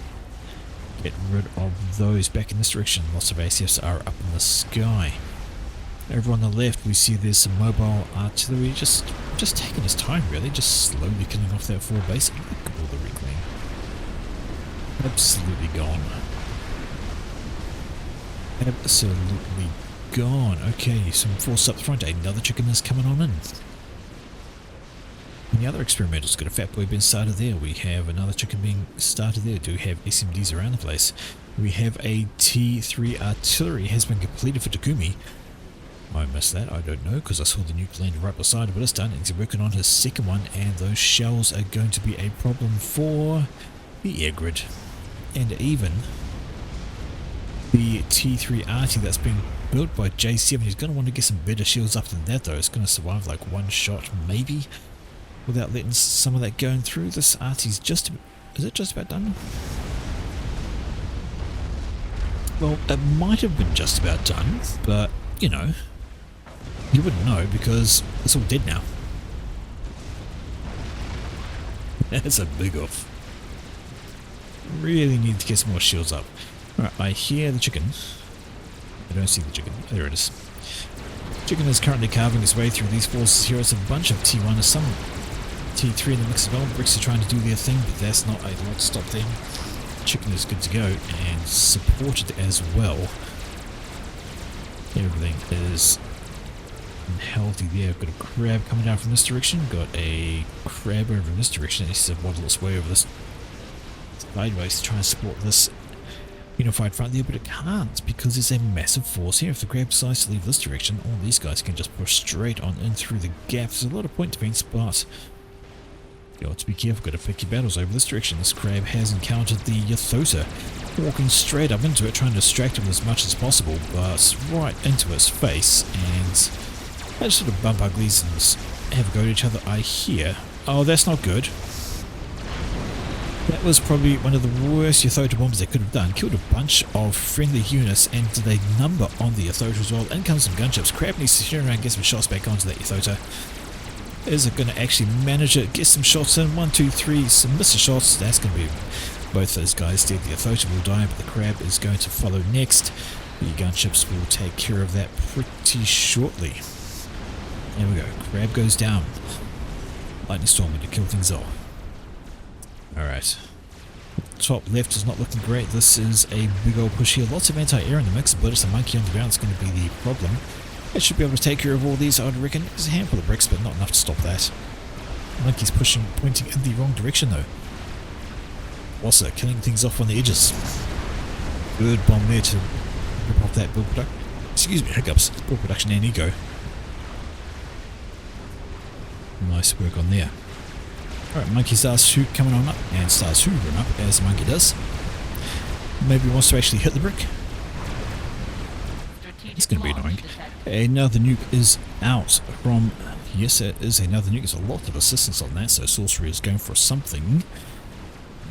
get rid of those. Back in this direction, lots of ACFs are up in the sky. Over on the left, we see there's some mobile artillery, just taking his time, really, just slowly killing off that 4 base. Look at all the reclaim. Absolutely gone. Absolutely gone. Okay, some force up front. Another chicken is coming on in. And the other experimental's got a fat boy being started there. We have another chicken being started there. Do we have SMDs around the place? We have a T3 artillery has been completed for Takumi. I missed that, I don't know, because I saw the nuke land right beside it, but it's done. He's working on his second one, and those shells are going to be a problem for the air grid. And even the T3 arty that's being built by J7, he's going to want to get some better shields up than that, though. It's going to survive like one shot, maybe, without letting some of that going through. This arty's just... is it just about done? Well, it might have been just about done, but, you know, you wouldn't know because it's all dead now. That's a big off. Really need to get some more shields up. Alright, I hear the chicken. I don't see the chicken. Oh, there it is. Chicken is currently carving his way through these forces here. It's a bunch of T1, some T3 in the mix as well. Bricks are trying to do their thing, but that's not a lot to stop them. Chicken is good to go and supported as well. Everything is healthy there. Got a crab coming down from this direction. Got a crab over in this direction. It needs to waddle its way over this sideways to try and support this unified front there, but it can't because there's a massive force here. If the crab decides to leave this direction, all these guys can just push straight on in through the gaps. There's a lot of point defense, but you got to be careful. Got to pick your battles over this direction. This crab has encountered the Yathota, walking straight up into it, trying to distract him as much as possible, but right into its face, and they just sort of bump uglies and have a go at each other. I hear. Oh, that's not good. That was probably one of the worst Ythota bombs they could have done. Killed a bunch of friendly units and did a number on the Ythota as well. In comes some gunships. Crab needs to turn around and get some shots back onto that Ythota. Is it going to actually manage it? Get some shots in. 1, 2, 3. Some missed shots. That's going to be both those guys dead. The Ythota will die, but the Crab is going to follow next. The gunships will take care of that pretty shortly. There we go. Crab goes down. Lightning Storm to kill things off. Alright. Top left is not looking great. This is a big old push here. Lots of anti-air in the mix, but it's a monkey on the ground that's going to be the problem. It should be able to take care of all these, I would reckon. There's a handful of bricks, but not enough to stop that. Monkey's pointing in the wrong direction though. Also killing things off on the edges. Good bomb there to rip off that build production. Excuse me, hiccups. Build production and ego. Nice work on there. Alright, monkey starts shoot coming on up and starts hoovering up as the monkey does. Maybe wants to actually hit the brick. It's going to be annoying. Another nuke is out from... Yes, it is another nuke. There's a lot of assistance on that, so sorcery is going for something.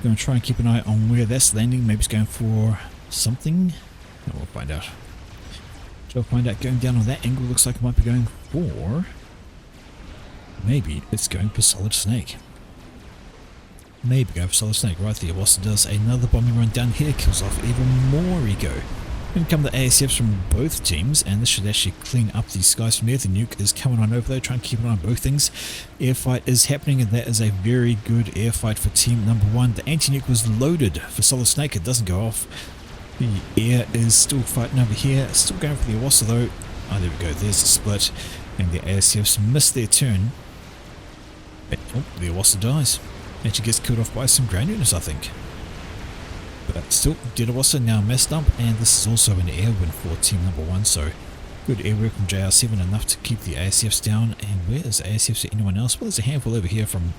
Going to try and keep an eye on where that's landing. Maybe it's going for something. Oh, we'll find out. We'll find out. Going down on that angle looks like it might be going for... Maybe it's going for Solid Snake. Maybe going for Solid Snake. Right there. Wassa does another bombing run down here. Kills off even more ego. In come the ASFs from both teams, and this should actually clean up these guys from there. The nuke is coming on over there, trying to keep an eye on both things. Air fight is happening, and that is a very good air fight for team number one. The anti-nuke was loaded for Solid Snake. It doesn't go off. The air is still fighting over here. Still going for the Awassa though. Oh, there we go. There's the split. And the ASFs missed their turn. Oh, the Awassa dies. Actually gets killed off by some ground units, I think. But still, dead Awassa now messed up, and this is also an air win for team number one, so good air work from JR7, enough to keep the ASFs down. And where is ASFs or anyone else? Well, there's a handful over here from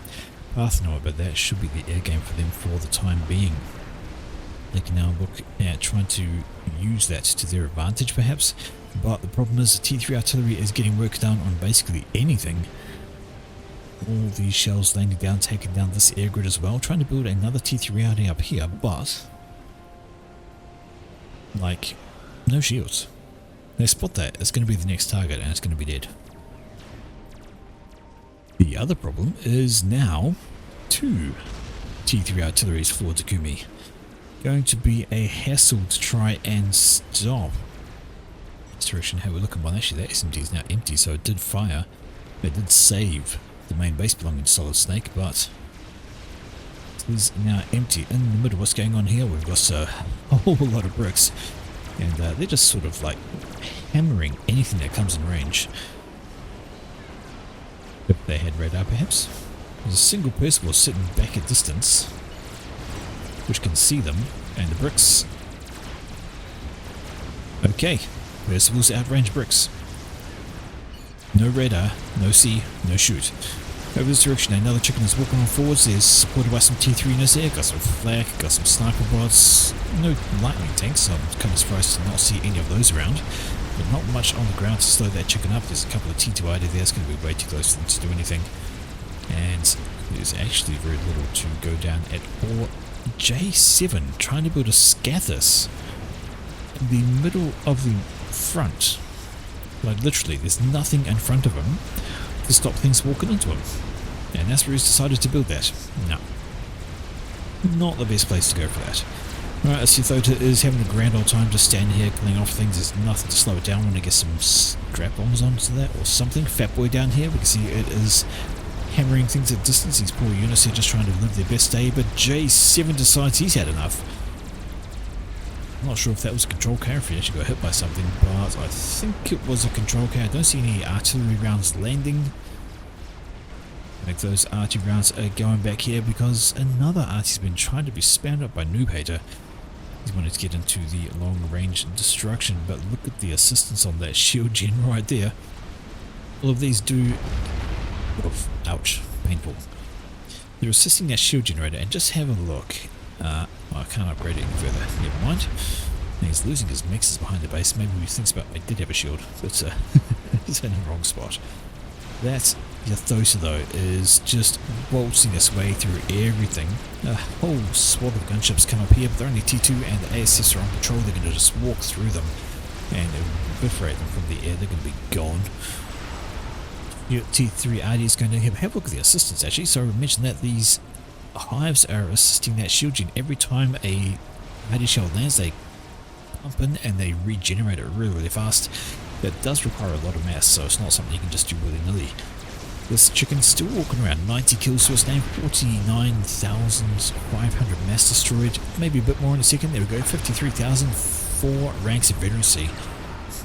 Parthenoa, but that should be the air game for them for the time being. They can now look at trying to use that to their advantage, perhaps, but the problem is the T3 artillery is getting work done on basically anything. All these shells landing down, taking down this air grid as well, trying to build another T3 RD up here, but like, no shields. They spot that, it's going to be the next target and it's going to be dead. The other problem is now 2 T3 artilleries for Takumi. Going to be a hassle to try and stop. This direction, how we're looking one, actually that SMG is now empty, so it did fire. It did save the main base belonging to Solid Snake, but it is now empty. In the middle, what's going on here? We've got a whole lot of bricks, and they're just sort of like hammering anything that comes in range. If they had radar, perhaps. There's a single person was sitting back at distance, which can see them, and the bricks. Okay, Percival's outrange bricks. No radar, no see, no shoot. Over this direction, another chicken is walking on forwards. There's supported by some T3 units there. Got some flak, got some sniper bots. No lightning tanks. I'm kind of surprised to not see any of those around. But not much on the ground to slow that chicken up. There's a couple of T2 ID there. It's going to be way too close for them to do anything. And there's actually very little to go down at all. J7 trying to build a Scathis in the middle of the front. Like literally, there's nothing in front of him to stop things walking into him. And that's where he's decided to build that. No. Not the best place to go for that. Alright, as Ythota is having a grand old time just standing here killing off things. There's nothing to slow it down when I get some strap bombs onto that or something. Fat boy down here, we can see it is hammering things at distance. These poor units are just trying to live their best day, but J7 decides he's had enough. I'm not sure if that was a control carrier, if he actually got hit by something, but I think it was a control carrier. I don't see any artillery rounds landing. I think those arty rounds are going back here because another arty's been trying to be spammed up by Noob Hater. He's wanted to get into the long range destruction, but look at the assistance on that shield gen right there. All of these do... Oof, ouch, painful. They're assisting that shield generator, and just have a look. Well, I can't upgrade it any further. Never mind. And he's losing his mixes behind the base. Maybe he thinks about I did have a shield, but it's in the wrong spot. That Yathosa though is just waltzing its way through everything. A whole swath of gunships come up here, but they're only T2 and the ASS are on patrol. They're going to just walk through them and evaporate them from the air. They're going to be gone. Your T3 RD is going to have a look at the assistance actually. So I mentioned that these hives are assisting that shield gen. Every time a RD shell lands, they pump in and they regenerate it really fast. That does require a lot of mass, so it's not something you can just do willy-nilly. This chicken's still walking around, 90 kills to his name, 49,500 mass destroyed, maybe a bit more in a second. There we go, 53,000, 4 ranks of veterancy.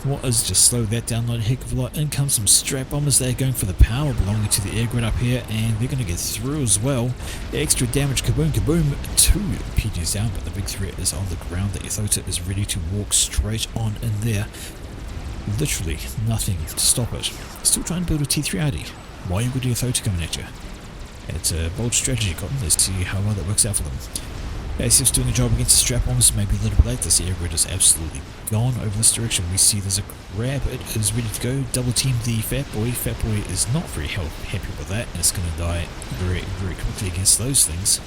What is just slow that down not a heck of a lot. In comes some strap bombers. They're going for the power belonging to the air grid up here, and they're going to get through as well. Extra damage, kaboom, kaboom. 2 PGs down, but the big threat is on the ground. The Yathosa is ready to walk straight on in there. Literally nothing to stop it. Still trying to build a T3 RD. Why you got your Yathosa coming at you? It's a bold strategy, Cotton. Let's see how well that works out for them. ASF's doing the job against the strap bombers, maybe a little bit late. This air grid is absolutely gone over this direction. We see there's a crab. It is ready to go. Double team the Fat Boy. Fat Boy is not very happy with that, and it's going to die very, very quickly against those things.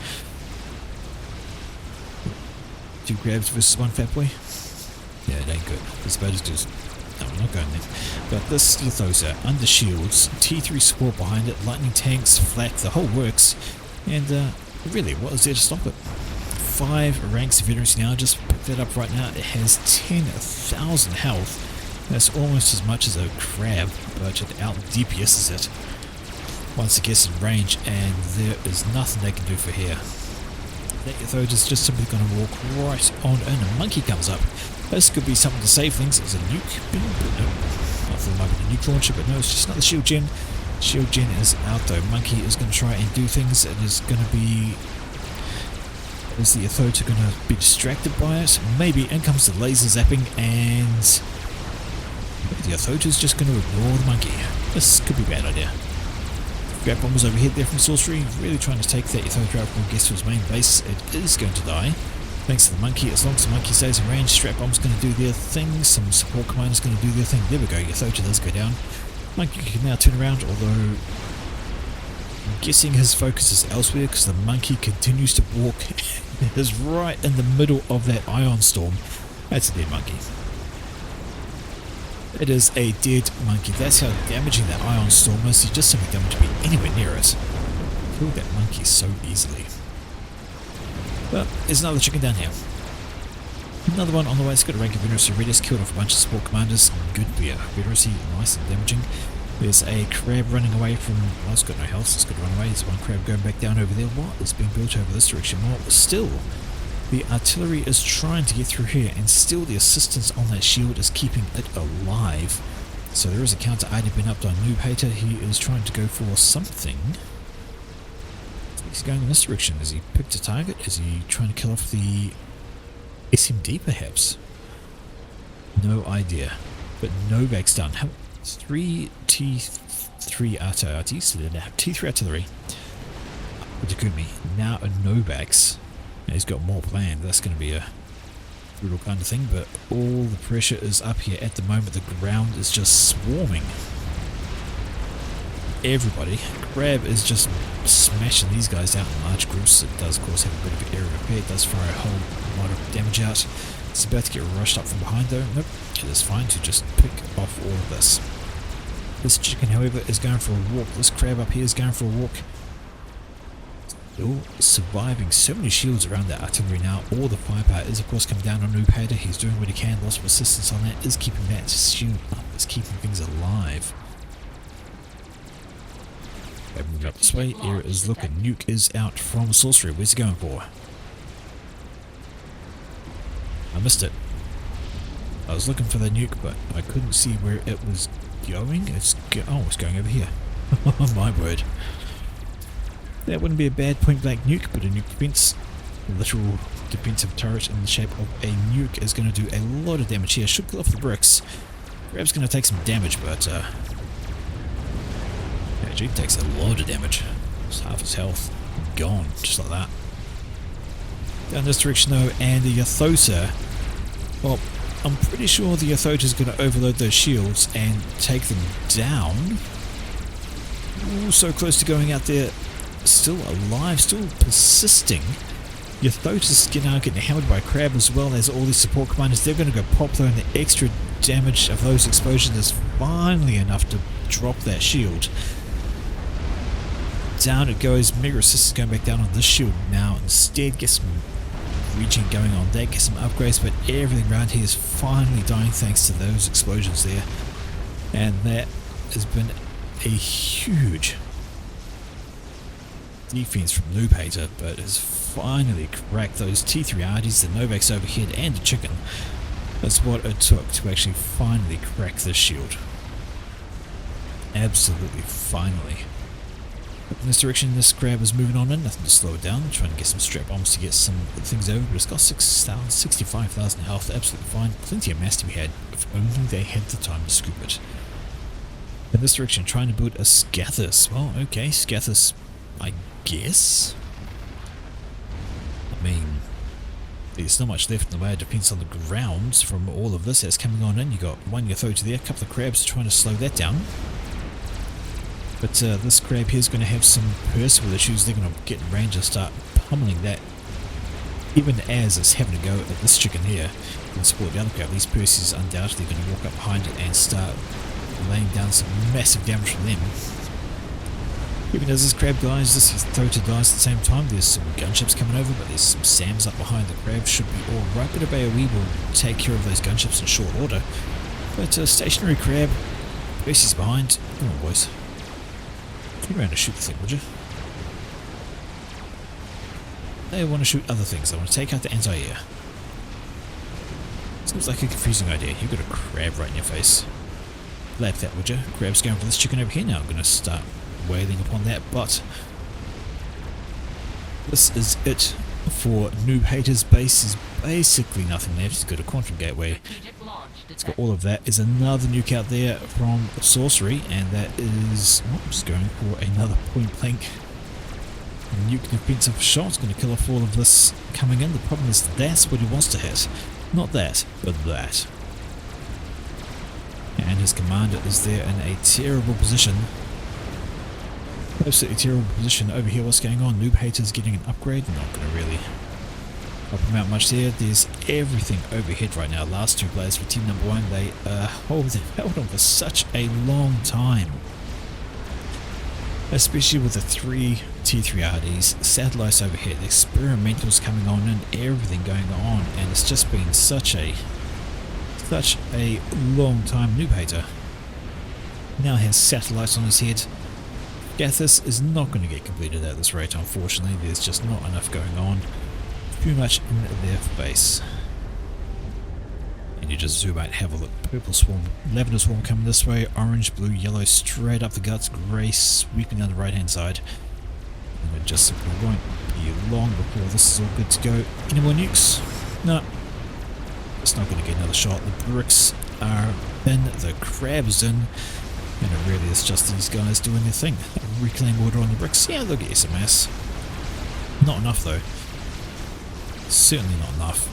2 crabs versus 1 Fat Boy. Yeah, it ain't good. It's about as good as... No, I'm not going there. But this Yathosa, under shields, T3 support behind it, lightning tanks, flak, the whole works. And really, what is there to stop it? 5 ranks of veterans now, just pick that up right now. It has 10,000 health. That's almost as much as a crab, but it out DPS's it. Once it gets in range, and there is nothing they can do for here. That Yathosa is just simply going to walk right on in. A monkey comes up. This could be something to save things. It's a nuke. But no, I thought it might be a nuke launcher, but no, it's just another shield gen. Shield gen is out though. Monkey is going to try and do things. It is going to be... Is the Yathosa going to be distracted by it? Maybe. In comes the laser zapping, and the Yathosa is just going to ignore the monkey. This could be a bad idea. Grab bombers overhead there from sorcery, really trying to take that Yathosa out from guess to his main base. It is going to die. Thanks to the monkey. As long as the monkey stays in range, strap bomb's going to do their thing. Some support commanders going to do their thing. There we go. Yathosa does go down. Monkey can now turn around, although I'm guessing his focus is elsewhere because the monkey continues to walk. It is right in the middle of that ion storm. That's a dead monkey. It is a dead monkey. That's how damaging that ion storm is. You just simply don't want to be anywhere near it. Killed that monkey so easily. But there's another chicken down here. Another one on the way. It's got a rank of veterancy. Redis killed off a bunch of support commanders. Good beer. Veterancy, nice and damaging. There's a crab running away from... Well, it's got no health, so it's got to run away. There's one crab going back down over there. What is being built over this direction? Well, still, the artillery is trying to get through here, and still the assistance on that shield is keeping it alive. So there is a counter item been upped on Noob Hater. He is trying to go for something. He's going in this direction. Has he picked a target? Is he trying to kill off the SMD perhaps? No idea. But Novak's done. 3 T3 T3 artillery. Takumi. Now a Novak's. Now he's got more planned. That's going to be a brutal kind of thing, but all the pressure is up here at the moment. The ground is just swarming. Everybody. Crab is just smashing these guys out in large groups. It does of course have a bit of an area repair. It does fire a whole lot of damage out. It's about to get rushed up from behind though. Nope, it is fine to just pick off all of this. This chicken however is going for a walk. This crab up here is going for a walk. Still surviving. So many shields around that artillery now. All the firepower is of course coming down on Noob Hater. He's doing what he can. Lots of assistance on that is keeping that shield up. It's keeping things alive. Moving up this way, here is looking. Nuke is out from sorcery. Where's he going for? I missed it. I was looking for the nuke, but I couldn't see where it was going. It's going over here. Oh my word. That wouldn't be a bad point blank nuke, but a nuke defense, a literal defensive turret in the shape of a nuke is going to do a lot of damage here. Should kill off the bricks. Grab's going to take some damage, but G takes a lot of damage. It's half his health. Gone, just like that. Down this direction though, and the Yathosa. Well, I'm pretty sure the Yathosa is going to overload those shields and take them down. Ooh, so close to going out there. Still alive, still persisting. Your Thotis getting hammered by Crab as well as all these support commanders. They're going to go pop though, and the extra damage of those explosions is finally enough to drop that shield. Down it goes. Mega Assist is going back down on this shield now. Instead, get some regen going on that, get some upgrades, but everything around here is finally dying thanks to those explosions there. And that has been a huge defense from Noob Hater, but has finally cracked those T3RDs, the Novak's overhead, and the chicken. That's what it took to actually finally crack this shield. Absolutely finally. In this direction, this Crab is moving on in, nothing to slow it down, trying to get some strap bombs to get some things over, but it's got 65,000 health, absolutely fine, plenty of mass to be had, if only they had the time to scoop it. In this direction, trying to build a Scathus. Well, okay, Scathus, I guess. I mean, there's not much left in the way of defense on the ground from all of this that's coming on in. You got one Yatho to there, a couple of Crabs trying to slow that down. But this Crab here is going to have some personal issues. They're going to get in range and start pummeling that. Even as it's having to go at this chicken here and support the other Crab, these Percy's undoubtedly going to walk up behind it and start laying down some massive damage from them. Even as this Crab dies, this Thota dies at the same time. There's some gunships coming over, but there's some SAMs up behind the Crab. Should be alright, but a AoE will take care of those gunships in short order. But stationary Crab, Percy's behind. Come on, boys. Turn around and shoot the thing, would you? They want to shoot other things. They want to take out the anti-air. Seems like a confusing idea. You've got a Crab right in your face. Lap that, would you? Crab's going for this chicken over here now. I'm going to start wailing upon that, but this is it for Noob Hater's base. Is basically nothing left. It's got a quantum gateway. It's got all of that. There's another nuke out there from Sorcery, and that is just going for another point blank nuke defensive shot. It's going to kill off all of this coming in. The problem is that's what he wants to hit. Not that, but that. And his commander is there in a terrible position. Absolutely terrible position over here. What's going on? Noob Hater's getting an upgrade. Not going to really help him out much there. There's everything overhead right now. Last two players for team number one. They've held on for such a long time. Especially with the three T3RDs, satellites overhead, the experimentals coming on and everything going on. And it's just been such a long time. Noob Hater now has satellites on his head. Gathis is not going to get completed at this rate, unfortunately. There's just not enough going on. Too much in their face. And you just zoom out and have a look. Purple swarm, lavender swarm coming this way, orange, blue, yellow, straight up the guts, grey sweeping down the right hand side. And it just simply won't be long before this is all good to go. Any more nukes? No. It's not going to get another shot. The bricks are in, the Crab's in. And it really is just these guys doing their thing. Reclaim order on the bricks. Yeah, they'll get you some mass. Not enough though. Certainly not enough.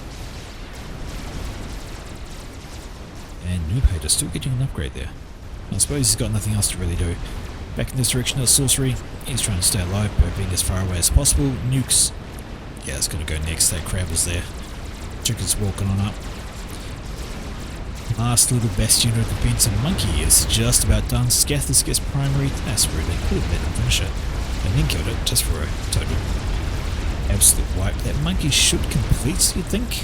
And Noob Hater still getting an upgrade there. I suppose he's got nothing else to really do. Back in this direction of Sorcery. He's trying to stay alive by being as far away as possible. Nukes. Yeah, it's going to go next. That Crab is there. Chicken's walking on up. Last little bastion of defense, and Monkey is just about done. Scathus gets primary. That's rude. They could have let him finish it and then killed it just for a total absolute wipe. That Monkey should complete, you'd think.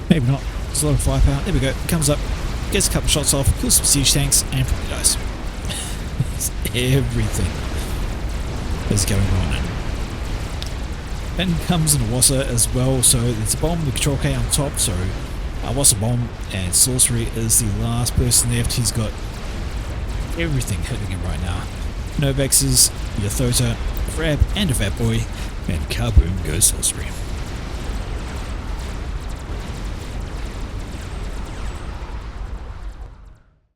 Maybe not. There's a lot of firepower. There we go. Comes up, gets a couple shots off, kills some siege tanks, and probably dies. Everything is going on. Then comes an Awassa as well. So there's a bomb with Control K on top. So Awassa bomb and Sorcery is the last person left. He's got everything hitting him right now. Novexes, Yathota, Crab, and a Fat Boy, and kaboom goes Sorcery.